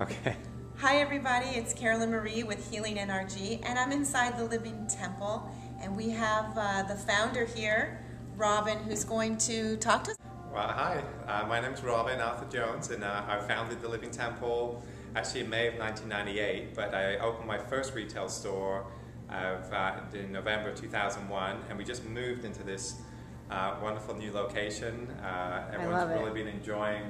Okay. Hi everybody, it's Carolyn Marie with Healing NRG, and I'm inside the Living Temple, and we have the founder here, Robyn, who's going to talk to us. Well, hi, my name is Robyn Arthur Jones, and I founded the Living Temple actually in May of 1998, but I opened my first retail store in November 2001, and we just moved into this wonderful new location. Everyone's really been enjoying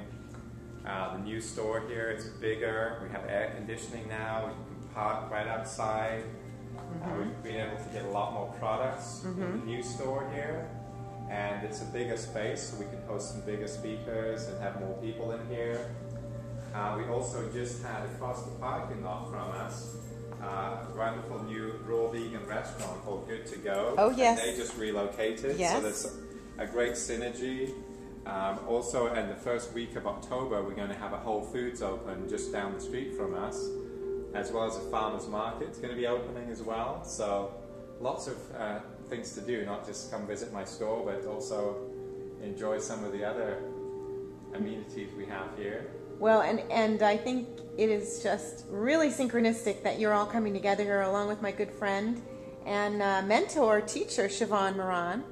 the new store here. It's bigger, we have air conditioning now, we can park right outside. We've been able to get a lot more products in the new store here, and it's a bigger space, so we can host some bigger speakers and have more people in here. We also just had across the parking lot from us a wonderful new raw vegan restaurant called Good to Go. Oh yes. And they just relocated, so there's a great synergy. Also, in the first week of October, we're going to have a Whole Foods open just down the street from us, as well as a farmer's market. It's going to be opening as well, so lots of things to do, not just come visit my store, but also enjoy some of the other amenities we have here. Well, and I think it is just really synchronistic that you're all coming together here, along with my good friend and mentor, teacher, Siobhan Moran,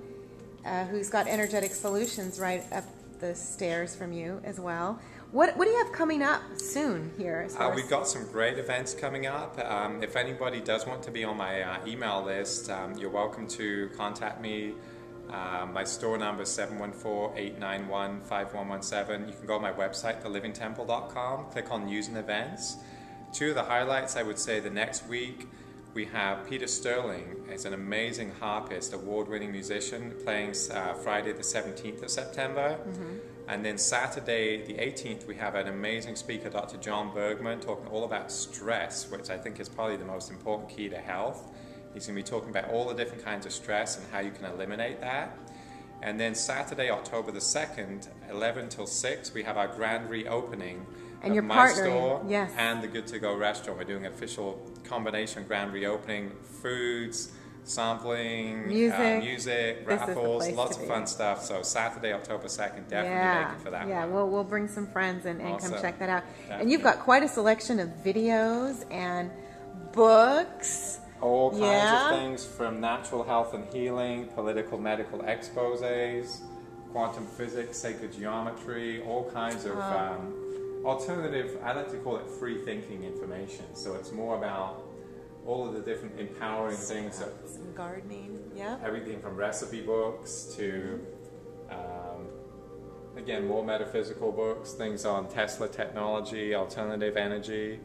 who's got Energetic Solutions right up the stairs from you as well. What do you have coming up soon here? We've got some great events coming up. If anybody does want to be on my email list, you're welcome to contact me. My store number is 714-891-5117. You can go on my website, thelivingtemple.com, click on News and Events. Two of the highlights, I would say, the next week, we have Peter Sterling. He's an amazing harpist, award-winning musician, playing Friday the 17th of September. And then Saturday the 18th, we have an amazing speaker, Dr. John Bergman, talking all about stress, which I think is probably the most important key to health. He's going to be talking about all the different kinds of stress and how you can eliminate that. And then Saturday, October the 2nd, 11 till 6, we have our grand reopening and of my store and the Good to Go restaurant. We're doing an official combination grand reopening, foods, sampling, music, raffles, lots of fun stuff. So Saturday, October 2nd, definitely make it for that one. We'll bring some friends and come check that out. Definitely. And you've got quite a selection of videos and books. All kinds of things, from natural health and healing, political medical exposés, quantum physics, sacred geometry, all kinds of alternative, I like to call it free thinking information. So it's more about all of the different empowering things. Some gardening, everything from recipe books to, again, more metaphysical books, things on Tesla technology, alternative energy.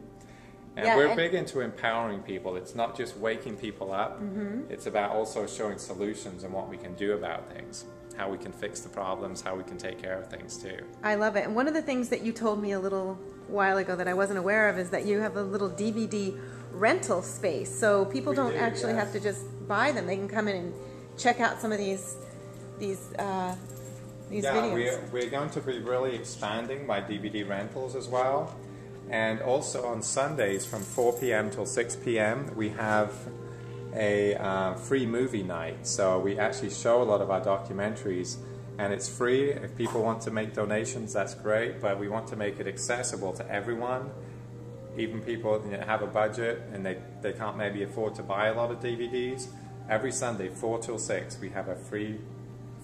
And we're big into empowering people. It's not just waking people up. It's about also showing solutions and what we can do about things, how we can fix the problems, how we can take care of things too. I love it. And one of the things that you told me a little while ago that I wasn't aware of is that you have a little DVD rental space. So people don't actually have to just buy them. They can come in and check out some of these videos. We're going to be really expanding my DVD rentals as well. And also on Sundays from 4 p.m. till 6 p.m. we have a free movie night. So we actually show a lot of our documentaries, and it's free. If people want to make donations, that's great, but we want to make it accessible to everyone. Even people that have a budget and they can't maybe afford to buy a lot of DVDs. Every Sunday, 4 till 6, we have a free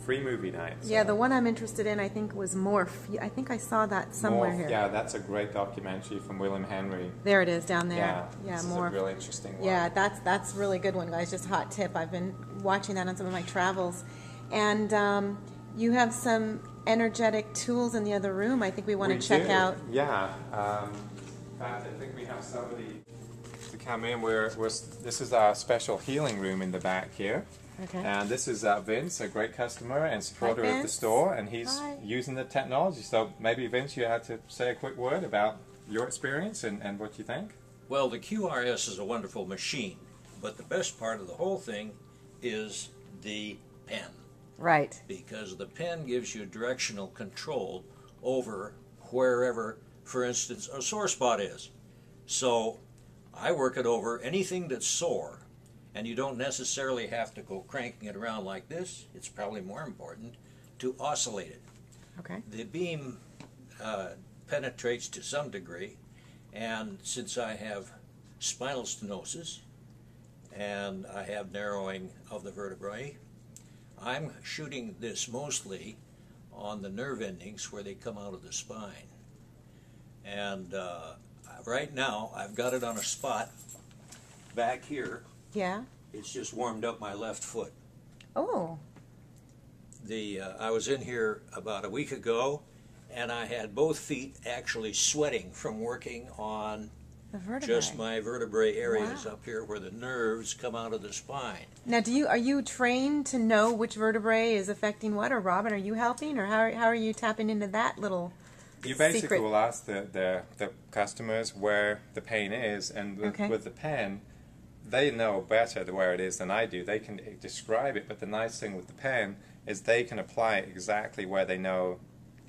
movie night. So. Yeah, the one I'm interested in, I think, was Morph. I think I saw that somewhere here. Yeah, that's a great documentary from William Henry. There it is, down there. Yeah, this Morph. is a really interesting one. Yeah, that's a really good one, guys. Just hot tip. I've been watching that on some of my travels. And you have some energetic tools in the other room I think we want to check out. Yeah. In fact, I think we have somebody to come in. This is our special healing room in the back here. Okay. And this is Vince, a great customer and supporter of the store, and he's using the technology. So maybe, Vince, you had to say a quick word about your experience and what you think. Well, the QRS is a wonderful machine, but the best part of the whole thing is the pen. Right. Because the pen gives you directional control over wherever, for instance, a sore spot is. So I work it over anything that's sore. And you don't necessarily have to go cranking it around like this. It's probably more important to oscillate it. Okay. The beam penetrates to some degree, And since I have spinal stenosis and I have narrowing of the vertebrae, I'm shooting this mostly on the nerve endings where they come out of the spine. And right now I've got it on a spot back here. Yeah. It's just warmed up my left foot. Oh. I was in here about a week ago, and I had both feet actually sweating from working on The vertebrae. just my vertebrae areas Wow. up here where the nerves come out of the spine. Now, are you trained to know which vertebrae is affecting what, or Robyn, are you helping, or how are you tapping into that little You basically secret? will ask the customers where the pain is, and Okay. with the pen, they know better where it is than I do. They can describe it, but the nice thing with the pen is they can apply it exactly where they know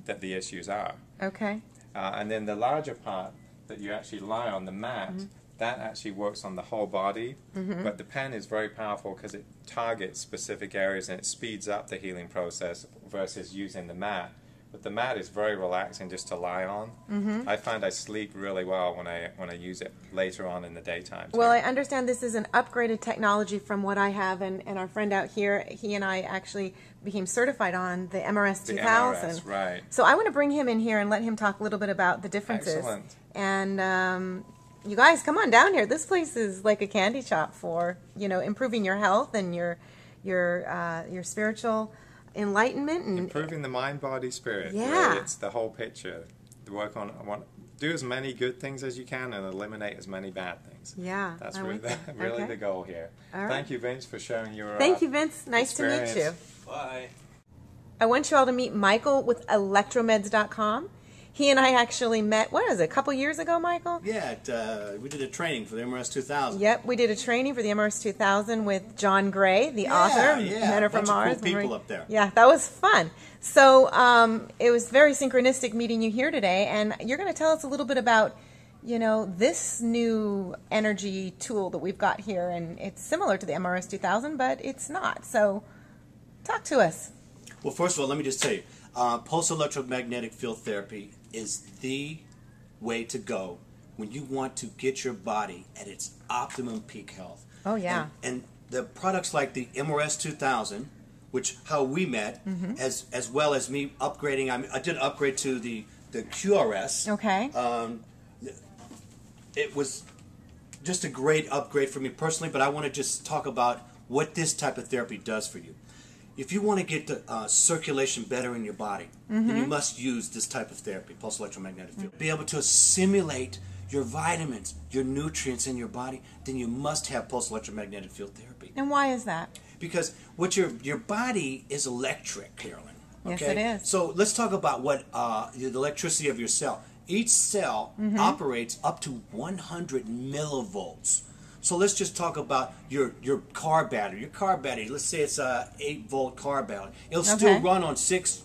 that the issues are. Okay. And then the larger part that you actually lie on, the mat, that actually works on the whole body. But the pen is very powerful because it targets specific areas and it speeds up the healing process versus using the mat. But the mat is very relaxing just to lie on. I find I sleep really well when I use it later on in the daytime. Well, I understand this is an upgraded technology from what I have, and our friend out here, he and I actually became certified on the MRS 2000. MRS, right. So I want to bring him in here and let him talk a little bit about the differences. Excellent. And you guys, come on down here. This place is like a candy shop for, improving your health and your spiritual enlightenment and Improving the mind, body, spirit. Yeah. Really, it's the whole picture. Do as many good things as you can and eliminate as many bad things. Yeah, That's I really, like that. really Okay. the goal here. All right. Thank you, Vince, for sharing your Thank you, Vince. Nice to meet you. experience. Bye. I want you all to meet Michael with electromeds.com. He and I actually met, a couple years ago, Michael? Yeah, we did a training for the MRS 2000. Yep, we did a training for the MRS 2000 with John Gray, the Yeah, author, yeah, Men Are From bunch of cool Mars. people up there. Yeah, that was fun. So it was very synchronistic meeting you here today, and you're going to tell us a little bit about, this new energy tool that we've got here, and it's similar to the MRS 2000, but it's not. So talk to us. Well, first of all, let me just tell you, pulse electromagnetic field therapy is the way to go when you want to get your body at its optimum peak health. Oh, yeah. And the products like the MRS 2000, which how we met, as well as me upgrading. I did upgrade to the QRS. Okay. It was just a great upgrade for me personally, but I want to just talk about what this type of therapy does for you. If you want to get the circulation better in your body, then you must use this type of therapy, pulse electromagnetic field. Be able to assimilate your vitamins, your nutrients in your body, then you must have pulse electromagnetic field therapy. And why is that? Because what your body is electric, Carolyn. Yes, Okay? it is. So let's talk about what the electricity of your cell. Each cell operates up to 100 millivolts. So let's just talk about your car battery. Your car battery, let's say it's a 8-volt car battery. It'll still Okay. run on 6,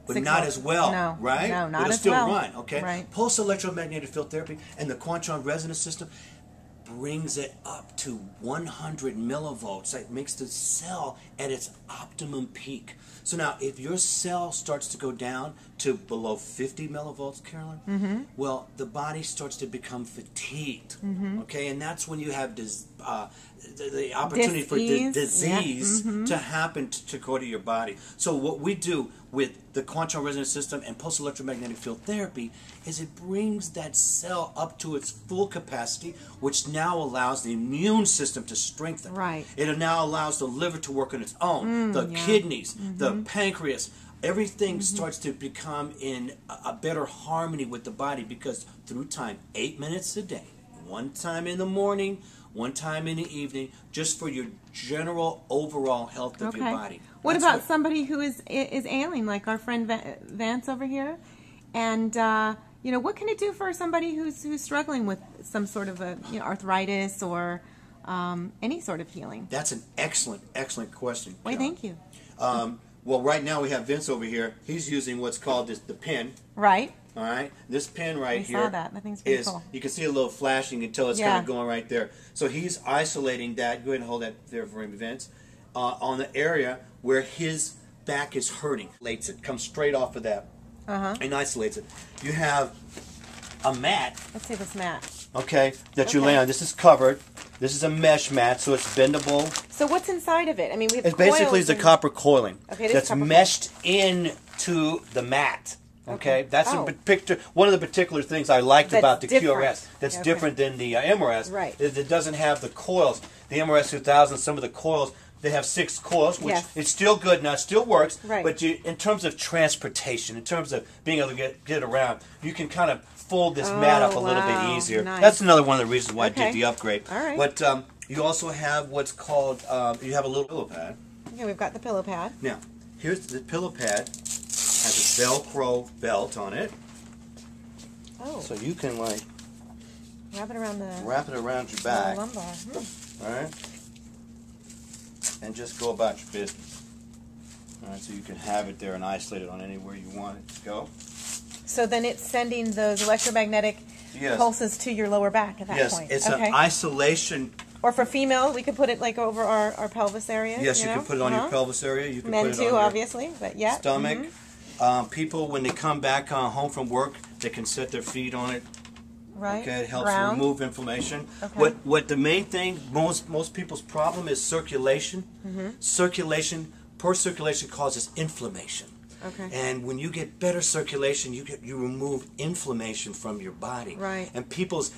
but 6 not volts. as well, No, right? no, not It'll as still well. run, okay? Right. Pulse electromagnetic field therapy and the quantum resonance system brings it up to 100 millivolts. That makes the cell at its optimum peak. So now, if your cell starts to go down to below 50 millivolts, Carolyn, well, the body starts to become fatigued, okay? And that's when you have the opportunity for Dis-ease. disease Yeah. to happen to go to your body. So what we do with the quantum resonance system and pulse electromagnetic field therapy is it brings that cell up to its full capacity, which now allows the immune system to strengthen. Right. It now allows the liver to work on its own, the yeah. kidneys, the pancreas. Everything starts to become in a better harmony with the body because through time, 8 minutes a day, one time in the morning, one time in the evening, just for your general overall health of your body. What That's about somebody who is ailing, like our friend Vance over here? And what can it do for somebody who's struggling with some sort of a arthritis or any sort of healing? That's an excellent question. Why, Carolyn. thank you. Well, right now we have Vince over here. He's using what's called the pen. Right. All right, this pen right I here saw that. That thing's pretty is, cool. you can see a little flashing until it's Yeah. kind of going right there. So he's isolating that. Go ahead and hold that there for him, Vince. On the area where his back is hurting. It comes straight off of that and isolates it. You have a mat. Let's see this mat. Okay, that you lay on. This is covered. This is a mesh mat, so it's bendable. So what's inside of it? I mean, we have It basically is the copper coiling that's meshed into the mat. Okay, that's one of the particular things I liked about the QRS. That's different than the MRS. Right. Is it doesn't have the coils. The MRS 2000, some of the coils, they have 6 coils, which it's still good now, it still works. Right. But in terms of transportation, in terms of being able to get around, you can kind of fold this mat up a little bit easier. Nice. That's another one of the reasons why I did the upgrade. All right. But you also have what's called, you have a little pillow pad. Okay, we've got the pillow pad. Now, here's the pillow pad. Has a Velcro belt on it. Oh. So you can like wrap it around your back. Lumbar. All right. And just go about your business. All right, so you can have it there and isolate it on anywhere you want it to go. So then it's sending those electromagnetic pulses to your lower back at that point. Yes, it's an isolation. Or for female, we could put it like over our pelvis area. Yes, you can put it on your pelvis area. You can Men put it too, on obviously, but yeah. Stomach. People, when they come back home from work, they can set their feet on it. Right. Okay, it helps remove inflammation. Okay. What the main thing, most people's problem is circulation. Circulation, poor circulation causes inflammation. Okay. And when you get better circulation, you remove inflammation from your body. Right. And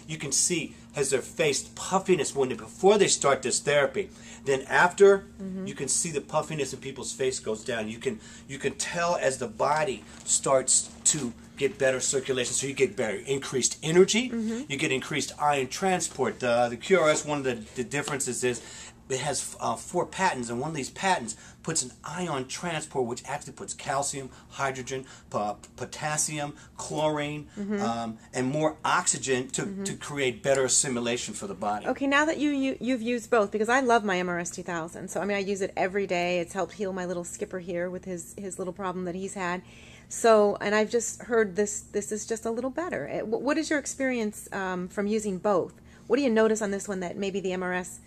you can see as their face puffiness before they start this therapy. Then after, you can see the puffiness in people's face goes down. You can tell as the body starts to get better circulation, so you get better increased energy. You get increased ion transport. The QRS, one of the differences is it has 4 patents, and one of these patents puts an ion transport, which actually puts calcium, hydrogen, potassium, chlorine, and more oxygen to create better assimilation for the body. Okay, now that you've used both, because I love my MRS 2000, so I mean I use it every day. It's helped heal my little skipper here with his little problem that he's had. So, and I've just heard this is just a little better. What is your experience from using both? What do you notice on this one that maybe the MRS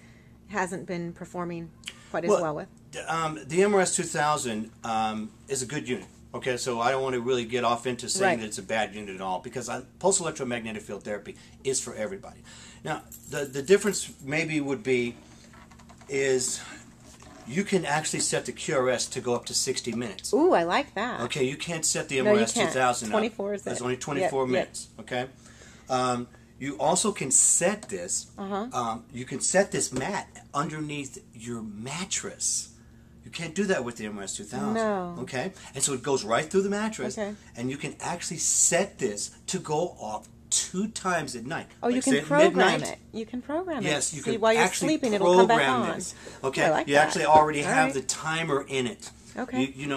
hasn't been performing quite as well with? The MRS 2000 is a good unit. Okay, so I don't want to really get off into saying that it's a bad unit at all, because pulse electromagnetic field therapy is for everybody. Now, the difference maybe would be is you can actually set the QRS to go up to 60 minutes. Ooh, I like that. Okay, you can't set the MRS 2000 up. 24 is it? It's only 24 minutes. Okay. You also can set this. You can set this mat underneath your mattress. You can't do that with the MRS 2000. No. Okay, and so it goes right through the mattress. Okay. And you can actually set this to go off 2 times at night. Oh, you can program it. You can program it. Yes, you can while you're actually sleeping, it'll come back program on. this. Okay, I like you that. actually already have the timer in it. Okay. You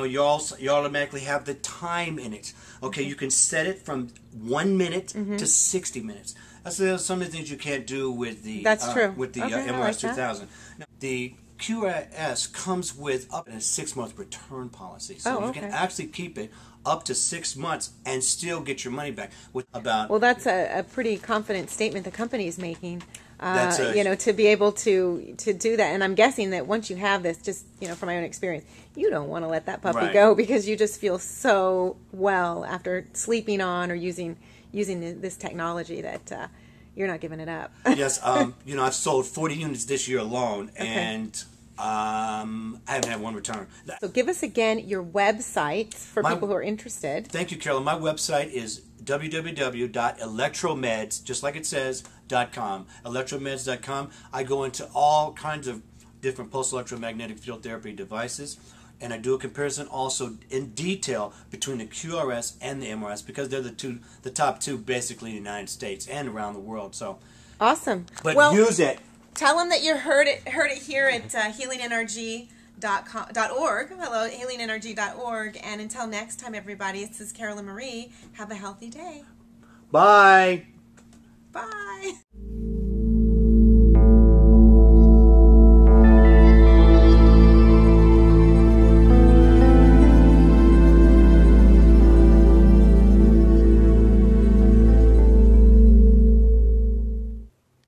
automatically have the time in it. Okay, you can set it from 1 minute to 60 minutes. That's some of the things you can't do with the MRS 2000. Now, the QRS comes with up to a 6-month return policy, so you can actually keep it up to 6 months and still get your money back. Well, that's a pretty confident statement the company is making. To be able to do that. And I'm guessing that once you have this, just from my own experience, you don't want to let that puppy go, because you just feel so well after sleeping on or using this technology that you're not giving it up. Yes, I've sold 40 units this year alone, and I haven't had one return. So give us again your website for people who are interested. Thank you, Carolyn. My website is www.electromeds, just like it says, .com. Electromeds.com. I go into all kinds of different pulse electromagnetic field therapy devices, and I do a comparison also in detail between the QRS and the MRS, because they're the top 2 basically in the United States and around the world. So awesome. But use it. Tell them that you heard it here at healingenergy.org. Hello, healingenergy.org. And until next time, everybody, this is Carolyn Marie. Have a healthy day. Bye.